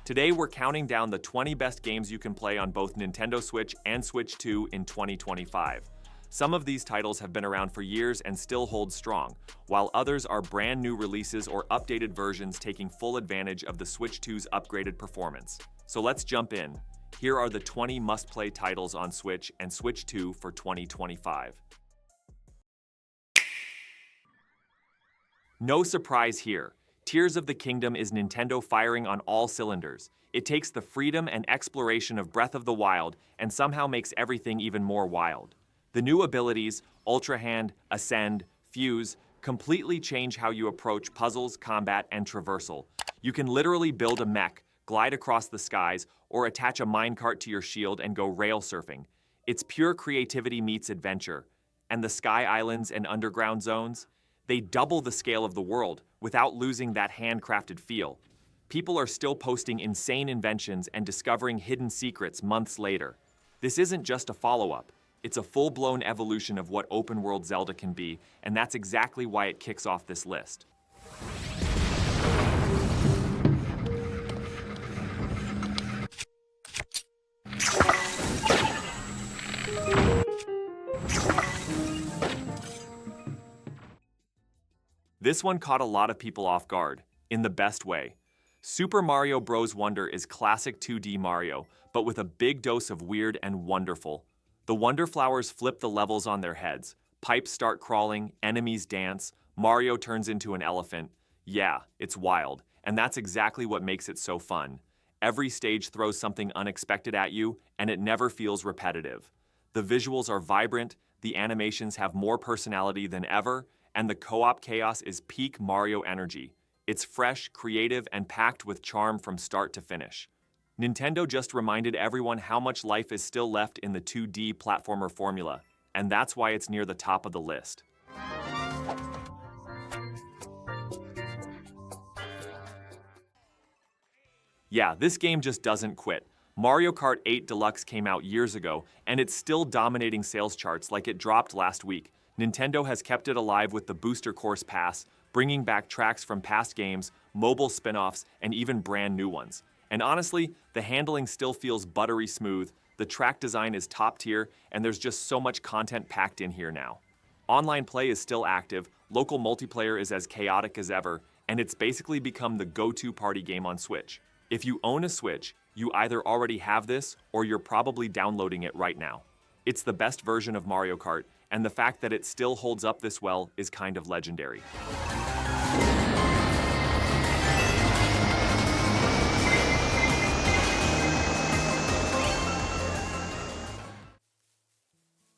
Today, we're counting down the 20 best games you can play on both Nintendo Switch and Switch 2 in 2025. Some of these titles have been around for years and still hold strong, while others are brand new releases or updated versions taking full advantage of the Switch 2's upgraded performance. So let's jump in. Here are the 20 must-play titles on Switch and Switch 2 for 2025. No surprise here. Tears of the Kingdom is Nintendo firing on all cylinders. It takes the freedom and exploration of Breath of the Wild and somehow makes everything even more wild. The new abilities, Ultra Hand, Ascend, Fuse, completely change how you approach puzzles, combat, and traversal. You can literally build a mech, glide across the skies, or attach a minecart to your shield and go rail surfing. It's pure creativity meets adventure. And the Sky Islands and underground zones? They double the scale of the world without losing that handcrafted feel. People are still posting insane inventions and discovering hidden secrets months later. This isn't just a follow-up. It's a full-blown evolution of what open-world Zelda can be, and that's exactly why it kicks off this list. This one caught a lot of people off guard, in the best way. Super Mario Bros. Wonder is classic 2D Mario, but with a big dose of weird and wonderful. The Wonder Flowers flip the levels on their heads. Pipes start crawling, enemies dance, Mario turns into an elephant. Yeah, it's wild, and that's exactly what makes it so fun. Every stage throws something unexpected at you, and it never feels repetitive. The visuals are vibrant, the animations have more personality than ever, and the co-op chaos is peak Mario energy. It's fresh, creative, and packed with charm from start to finish. Nintendo just reminded everyone how much life is still left in the 2D platformer formula, and that's why it's near the top of the list. Yeah, this game just doesn't quit. Mario Kart 8 Deluxe came out years ago, and it's still dominating sales charts like it dropped last week. Nintendo has kept it alive with the Booster Course Pass, bringing back tracks from past games, mobile spin-offs, and even brand new ones. And honestly, the handling still feels buttery smooth, the track design is top tier, and there's just so much content packed in here now. Online play is still active, local multiplayer is as chaotic as ever, and it's basically become the go-to party game on Switch. If you own a Switch, you either already have this or you're probably downloading it right now. It's the best version of Mario Kart, and the fact that it still holds up this well is kind of legendary.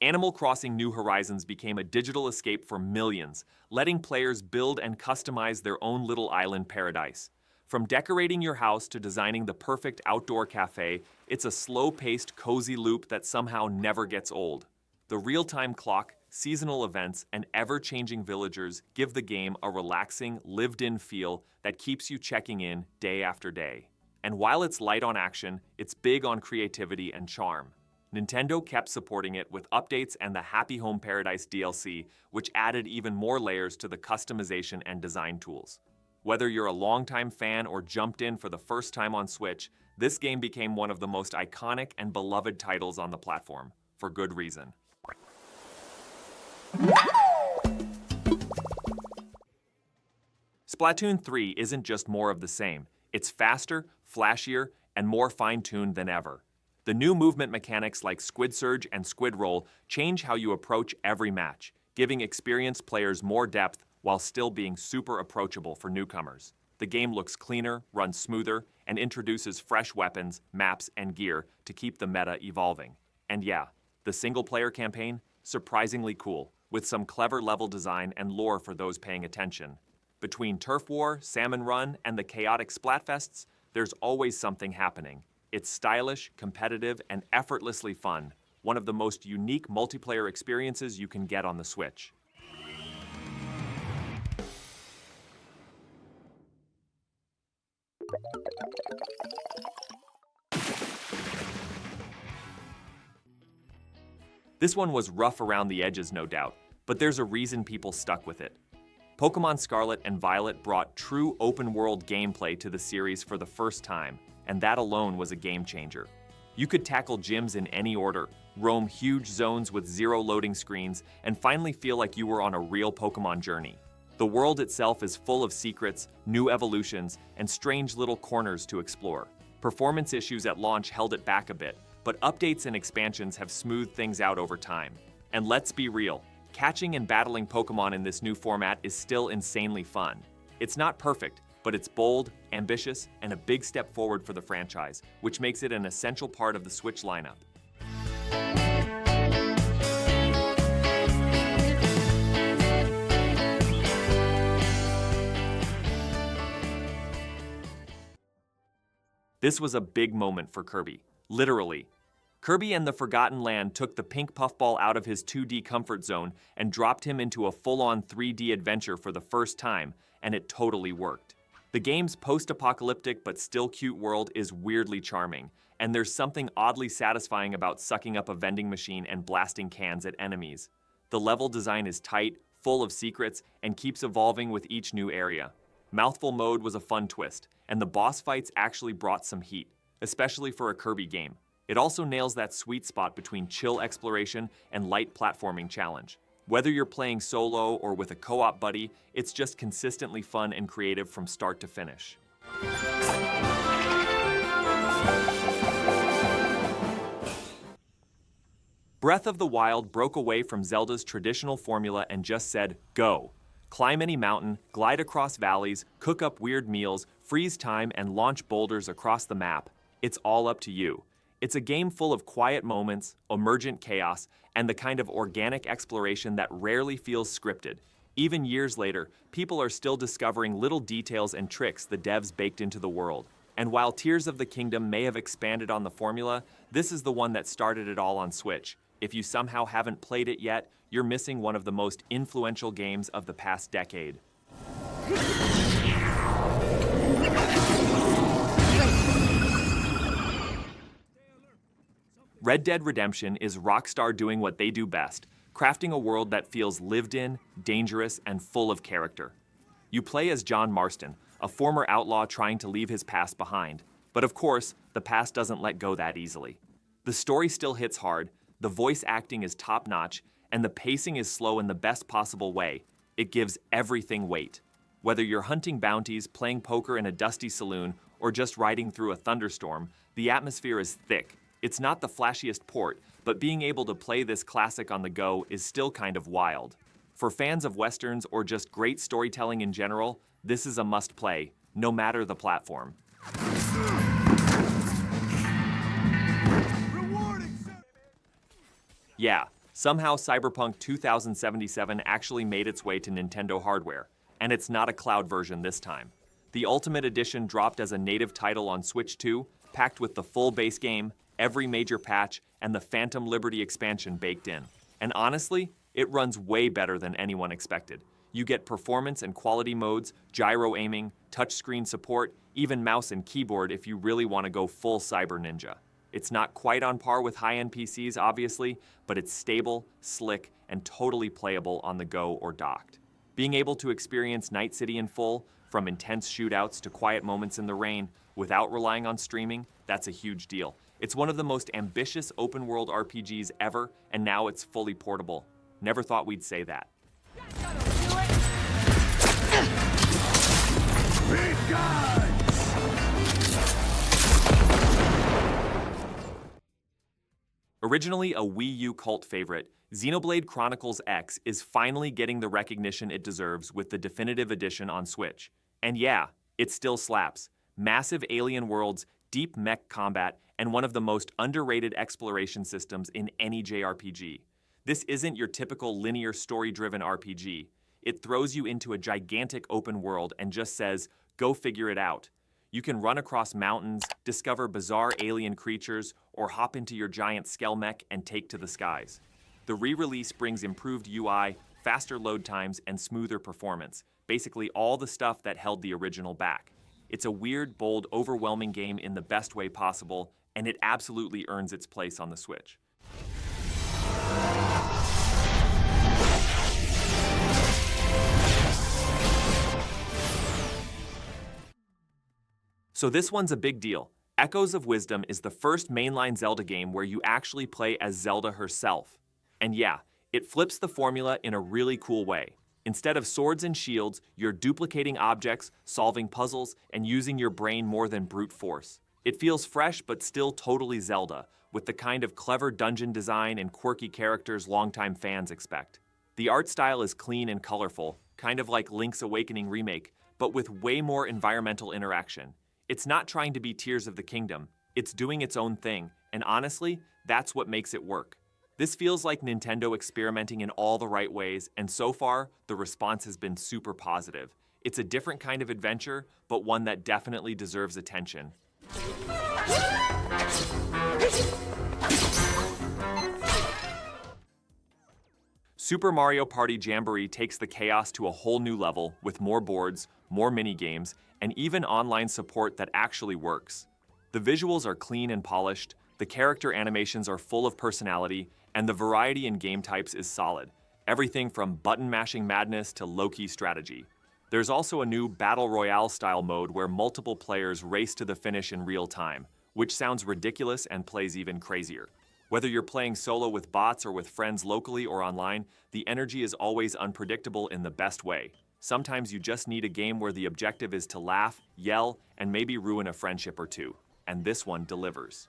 Animal Crossing New Horizons became a digital escape for millions, letting players build and customize their own little island paradise. From decorating your house to designing the perfect outdoor cafe, it's a slow-paced, cozy loop that somehow never gets old. The real-time clock, seasonal events, and ever-changing villagers give the game a relaxing, lived-in feel that keeps you checking in day after day. And while it's light on action, it's big on creativity and charm. Nintendo kept supporting it with updates and the Happy Home Paradise DLC, which added even more layers to the customization and design tools. Whether you're a longtime fan or jumped in for the first time on Switch, this game became one of the most iconic and beloved titles on the platform, for good reason. Splatoon 3 isn't just more of the same. It's faster, flashier, and more fine-tuned than ever. The new movement mechanics like Squid Surge and Squid Roll change how you approach every match, giving experienced players more depth while still being super approachable for newcomers. The game looks cleaner, runs smoother, and introduces fresh weapons, maps, and gear to keep the meta evolving. And yeah, the single-player campaign, surprisingly cool, with some clever level design and lore for those paying attention. Between Turf War, Salmon Run, and the chaotic Splatfests, there's always something happening. It's stylish, competitive, and effortlessly fun, one of the most unique multiplayer experiences you can get on the Switch. This one was rough around the edges, no doubt, but there's a reason people stuck with it. Pokémon Scarlet and Violet brought true open-world gameplay to the series for the first time, and that alone was a game changer. You could tackle gyms in any order, roam huge zones with zero loading screens, and finally feel like you were on a real Pokémon journey. The world itself is full of secrets, new evolutions, and strange little corners to explore. Performance issues at launch held it back a bit, but updates and expansions have smoothed things out over time. And let's be real, catching and battling Pokémon in this new format is still insanely fun. It's not perfect, but it's bold, ambitious, and a big step forward for the franchise, which makes it an essential part of the Switch lineup. This was a big moment for Kirby, literally. Kirby and the Forgotten Land took the pink puffball out of his 2D comfort zone and dropped him into a full-on 3D adventure for the first time, and it totally worked. The game's post-apocalyptic but still cute world is weirdly charming, and there's something oddly satisfying about sucking up a vending machine and blasting cans at enemies. The level design is tight, full of secrets, and keeps evolving with each new area. Mouthful mode was a fun twist, and the boss fights actually brought some heat, especially for a Kirby game. It also nails that sweet spot between chill exploration and light platforming challenge. Whether you're playing solo or with a co-op buddy, it's just consistently fun and creative from start to finish. Breath of the Wild broke away from Zelda's traditional formula and just said, go. Climb any mountain, glide across valleys, cook up weird meals, freeze time, and launch boulders across the map. It's all up to you. It's a game full of quiet moments, emergent chaos, and the kind of organic exploration that rarely feels scripted. Even years later, people are still discovering little details and tricks the devs baked into the world. And while Tears of the Kingdom may have expanded on the formula, this is the one that started it all on Switch. If you somehow haven't played it yet, you're missing one of the most influential games of the past decade. Red Dead Redemption is Rockstar doing what they do best, crafting a world that feels lived in, dangerous, and full of character. You play as John Marston, a former outlaw trying to leave his past behind. But of course, the past doesn't let go that easily. The story still hits hard, the voice acting is top-notch, and the pacing is slow in the best possible way. It gives everything weight. Whether you're hunting bounties, playing poker in a dusty saloon, or just riding through a thunderstorm, the atmosphere is thick. It's not the flashiest port, but being able to play this classic on the go is still kind of wild. For fans of westerns or just great storytelling in general, this is a must-play, no matter the platform. Yeah, somehow Cyberpunk 2077 actually made its way to Nintendo hardware, and it's not a cloud version this time. The Ultimate Edition dropped as a native title on Switch 2, packed with the full base game, every major patch, and the Phantom Liberty expansion baked in. And honestly, it runs way better than anyone expected. You get performance and quality modes, gyro aiming, touchscreen support, even mouse and keyboard if you really want to go full Cyber Ninja. It's not quite on par with high-end PCs, obviously, but it's stable, slick, and totally playable on the go or docked. Being able to experience Night City in full, from intense shootouts to quiet moments in the rain, without relying on streaming, that's a huge deal. It's one of the most ambitious open-world RPGs ever, and now it's fully portable. Never thought we'd say that. Big guys! Originally a Wii U cult favorite, Xenoblade Chronicles X is finally getting the recognition it deserves with the definitive edition on Switch. And yeah, it still slaps. Massive alien worlds, deep mech combat, and one of the most underrated exploration systems in any JRPG. This isn't your typical linear story-driven RPG. It throws you into a gigantic open world and just says, go figure it out. You can run across mountains, discover bizarre alien creatures, or hop into your giant skell mech and take to the skies. The re-release brings improved UI, faster load times, and smoother performance, basically all the stuff that held the original back. It's a weird, bold, overwhelming game in the best way possible, and it absolutely earns its place on the Switch. So this one's a big deal. Echoes of Wisdom is the first mainline Zelda game where you actually play as Zelda herself. And yeah, it flips the formula in a really cool way. Instead of swords and shields, you're duplicating objects, solving puzzles, and using your brain more than brute force. It feels fresh but still totally Zelda, with the kind of clever dungeon design and quirky characters longtime fans expect. The art style is clean and colorful, kind of like Link's Awakening remake, but with way more environmental interaction. It's not trying to be Tears of the Kingdom, it's doing its own thing, and honestly, that's what makes it work. This feels like Nintendo experimenting in all the right ways, and so far, the response has been super positive. It's a different kind of adventure, but one that definitely deserves attention. Super Mario Party Jamboree takes the chaos to a whole new level with more boards, more mini-games, and even online support that actually works. The visuals are clean and polished, the character animations are full of personality, and the variety in game types is solid. Everything from button-mashing madness to low-key strategy. There's also a new Battle Royale-style mode where multiple players race to the finish in real time, which sounds ridiculous and plays even crazier. Whether you're playing solo with bots or with friends locally or online, the energy is always unpredictable in the best way. Sometimes you just need a game where the objective is to laugh, yell, and maybe ruin a friendship or two. And this one delivers.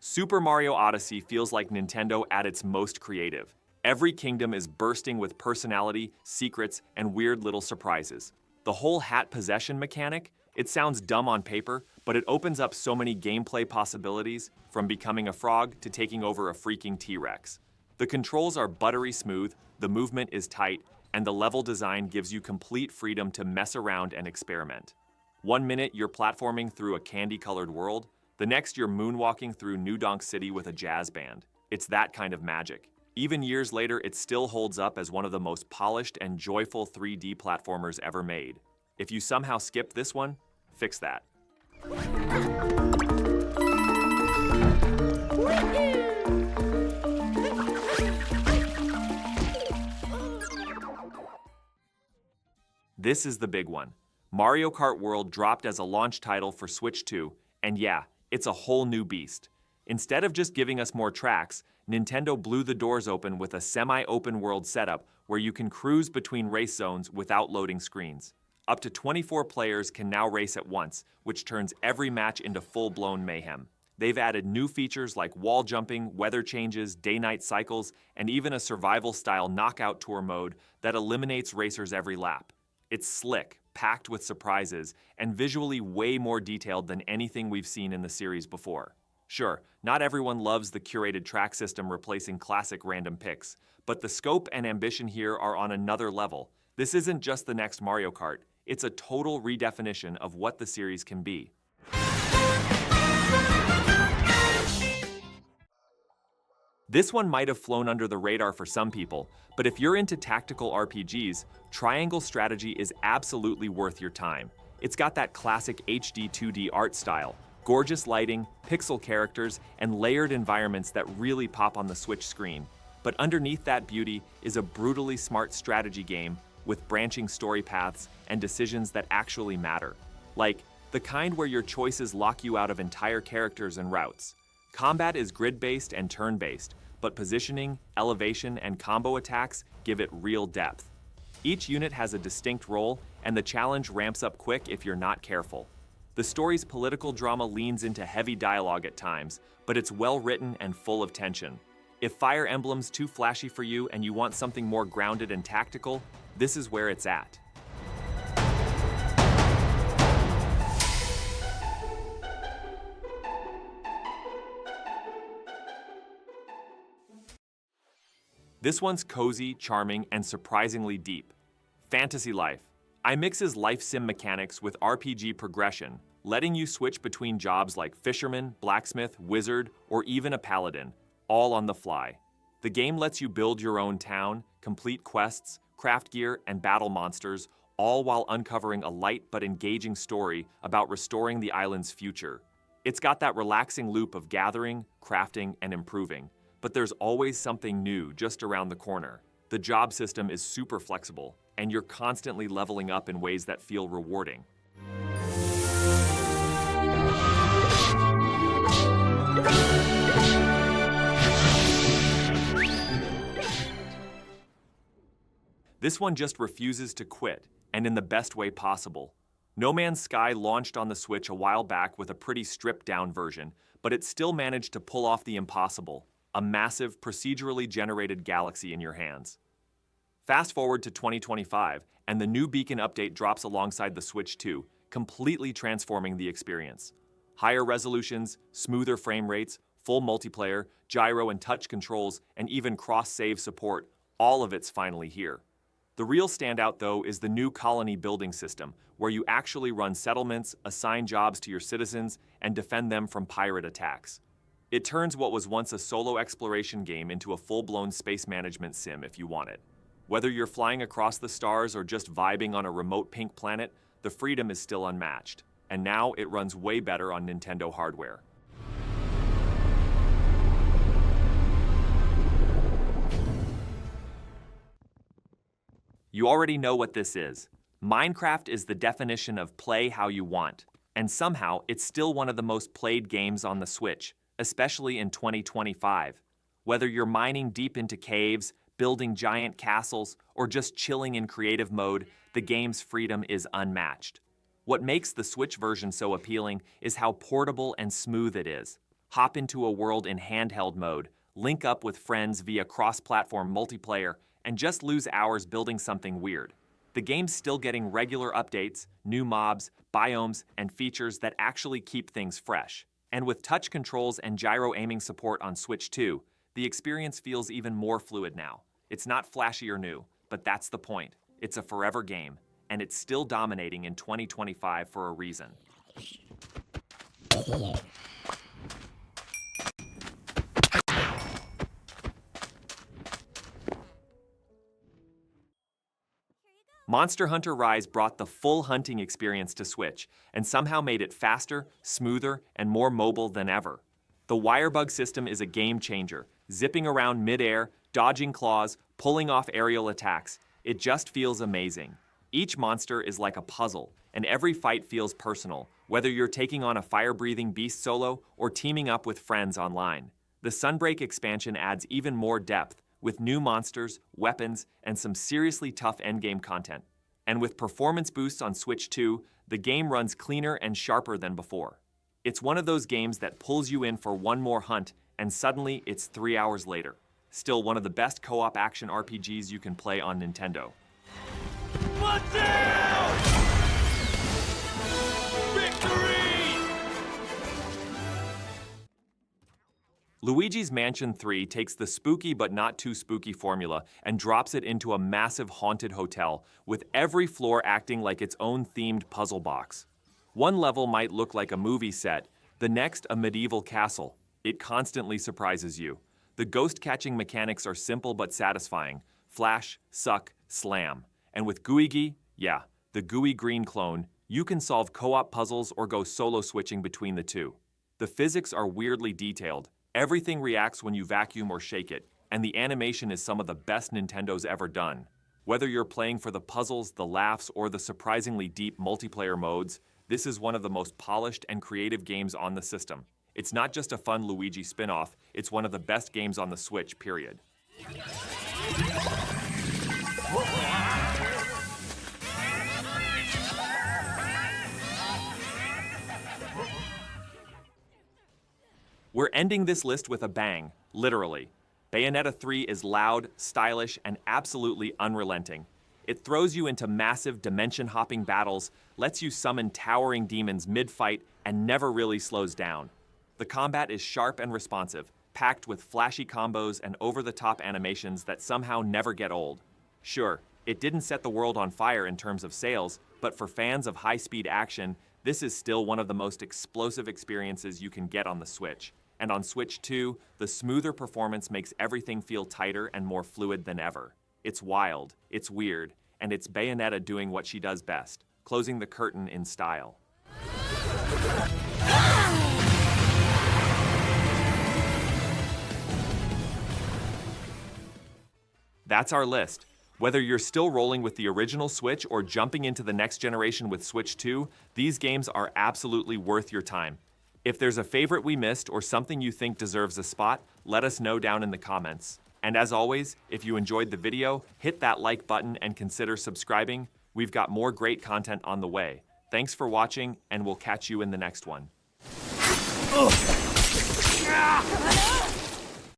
Super Mario Odyssey feels like Nintendo at its most creative. Every kingdom is bursting with personality, secrets, and weird little surprises. The whole hat possession mechanic, it sounds dumb on paper, but it opens up so many gameplay possibilities, from becoming a frog to taking over a freaking T-Rex. The controls are buttery smooth, the movement is tight, and the level design gives you complete freedom to mess around and experiment. 1 minute you're platforming through a candy-colored world, the next you're moonwalking through New Donk City with a jazz band. It's that kind of magic. Even years later, it still holds up as one of the most polished and joyful 3D platformers ever made. If you somehow skip this one, fix that. This is the big one. Mario Kart World dropped as a launch title for Switch 2, and yeah, it's a whole new beast. Instead of just giving us more tracks, Nintendo blew the doors open with a semi-open world setup where you can cruise between race zones without loading screens. Up to 24 players can now race at once, which turns every match into full-blown mayhem. They've added new features like wall jumping, weather changes, day-night cycles, and even a survival-style knockout tour mode that eliminates racers every lap. It's slick, packed with surprises, and visually way more detailed than anything we've seen in the series before. Sure, not everyone loves the curated track system replacing classic random picks, but the scope and ambition here are on another level. This isn't just the next Mario Kart, it's a total redefinition of what the series can be. This one might have flown under the radar for some people, but if you're into tactical RPGs, Triangle Strategy is absolutely worth your time. It's got that classic HD 2D art style, gorgeous lighting, pixel characters, and layered environments that really pop on the Switch screen. But underneath that beauty is a brutally smart strategy game with branching story paths and decisions that actually matter. Like, the kind where your choices lock you out of entire characters and routes. Combat is grid-based and turn-based, but positioning, elevation, and combo attacks give it real depth. Each unit has a distinct role, and the challenge ramps up quick if you're not careful. The story's political drama leans into heavy dialogue at times, but it's well-written and full of tension. If Fire Emblem's too flashy for you and you want something more grounded and tactical, this is where it's at. This one's cozy, charming, and surprisingly deep. Fantasy Life. I mixes life sim mechanics with RPG progression, letting you switch between jobs like fisherman, blacksmith, wizard, or even a paladin, all on the fly. The game lets you build your own town, complete quests, craft gear, and battle monsters, all while uncovering a light but engaging story about restoring the island's future. It's got that relaxing loop of gathering, crafting, and improving, But there's always something new just around the corner. The job system is super flexible, and you're constantly leveling up in ways that feel rewarding. This one just refuses to quit, and in the best way possible. No Man's Sky launched on the Switch a while back with a pretty stripped-down version, but it still managed to pull off the impossible, a massive, procedurally generated galaxy in your hands. Fast forward to 2025, and the new Beacon update drops alongside the Switch 2, completely transforming the experience. Higher resolutions, smoother frame rates, full multiplayer, gyro and touch controls, and even cross-save support, all of it's finally here. The real standout, though, is the new colony building system, where you actually run settlements, assign jobs to your citizens, and defend them from pirate attacks. It turns what was once a solo exploration game into a full-blown space management sim if you want it. Whether you're flying across the stars or just vibing on a remote pink planet, the freedom is still unmatched. And now it runs way better on Nintendo hardware. You already know what this is. Minecraft is the definition of play how you want, and somehow it's still one of the most played games on the Switch, especially in 2025. Whether you're mining deep into caves, building giant castles, or just chilling in creative mode, the game's freedom is unmatched. What makes the Switch version so appealing is how portable and smooth it is. Hop into a world in handheld mode, link up with friends via cross-platform multiplayer, and just lose hours building something weird. The game's still getting regular updates, new mobs, biomes, and features that actually keep things fresh. And with touch controls and gyro aiming support on Switch 2, the experience feels even more fluid now. It's not flashy or new, but that's the point. It's a forever game, and it's still dominating in 2025 for a reason. Monster Hunter Rise brought the full hunting experience to Switch and somehow made it faster, smoother, and more mobile than ever. The wirebug system is a game changer, zipping around mid-air, dodging claws, pulling off aerial attacks. It just feels amazing. Each monster is like a puzzle, and every fight feels personal, whether you're taking on a fire-breathing beast solo or teaming up with friends online. The Sunbreak expansion adds even more depth, with new monsters, weapons, and some seriously tough endgame content. And with performance boosts on Switch 2, the game runs cleaner and sharper than before. It's one of those games that pulls you in for one more hunt, and suddenly it's 3 hours later. Still one of the best co-op action RPGs you can play on Nintendo. Watch out! Victory! Luigi's Mansion 3 takes the spooky but not too spooky formula and drops it into a massive haunted hotel, with every floor acting like its own themed puzzle box. One level might look like a movie set, the next a medieval castle. It constantly surprises you. The ghost-catching mechanics are simple but satisfying. Flash, suck, slam. And with Gooigi, yeah, the gooey green clone, you can solve co-op puzzles or go solo switching between the two. The physics are weirdly detailed. Everything reacts when you vacuum or shake it, and the animation is some of the best Nintendo's ever done. Whether you're playing for the puzzles, the laughs, or the surprisingly deep multiplayer modes, this is one of the most polished and creative games on the system. It's not just a fun Luigi spin-off, it's one of the best games on the Switch, period. We're ending this list with a bang, literally. Bayonetta 3 is loud, stylish, and absolutely unrelenting. It throws you into massive dimension-hopping battles, lets you summon towering demons mid-fight, and never really slows down. The combat is sharp and responsive, packed with flashy combos and over-the-top animations that somehow never get old. Sure, it didn't set the world on fire in terms of sales, but for fans of high-speed action, this is still one of the most explosive experiences you can get on the Switch. And on Switch 2, the smoother performance makes everything feel tighter and more fluid than ever. It's wild, it's weird, and it's Bayonetta doing what she does best, closing the curtain in style. That's our list. Whether you're still rolling with the original Switch or jumping into the next generation with Switch 2, these games are absolutely worth your time. If there's a favorite we missed or something you think deserves a spot, let us know down in the comments. And as always, if you enjoyed the video, hit that like button and consider subscribing. We've got more great content on the way. Thanks for watching, and we'll catch you in the next one. Ugh.